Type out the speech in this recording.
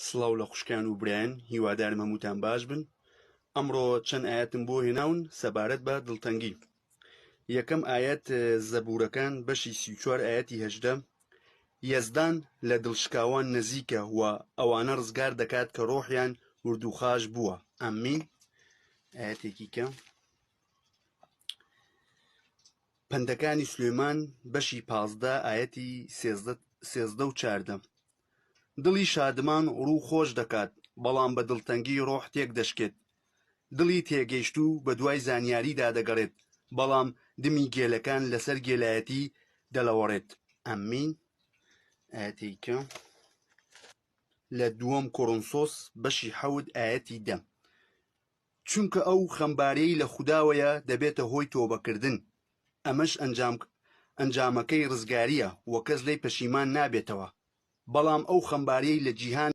سڵاو لە خوشکان و برایان، هیوادارم هەمووتان باش بن. ئەمڕۆ چەند ئاەتم بۆ هێناون سەبارەت بە دڵتەنگی. یەکەم ئاەت زەبوورەکان بەشی 34 ئاەتی 18 یەزدان لە دڵشکاوان نزیکە و ئەوانە ڕزگار دەکات کە ڕۆحیان وردوخاش بووە. ئەمین. ئاەتێکی کە پەندەکانی سولێمان بەشی 15 ئاەتی 13 و 14 دڵی شادمان ڕوو خۆش دەکات، بەڵام بە دڵتەنگی ڕۆح تێک دەشکێت. دڵی تێگەیشت و بە دوای زانیاریدا دەگەڕێت، بەڵام دمی گێلەکان لەسەر گێلایەتی دەلەوەڕێت. ئەمین. ئاەتێکە لە دووەم کۆڕنسۆس بەشی 7 ئاەتی 10 چونکە ئەو خەمبارەی لە خوداوەیە دەبێتە هۆی تۆبەکردن، ئەمەش ئەنجامەکەی ڕزگاریە و کەس لێی پەشیمان نابێتەوە، بەڵام ئەو خەمبارەی لە جیهان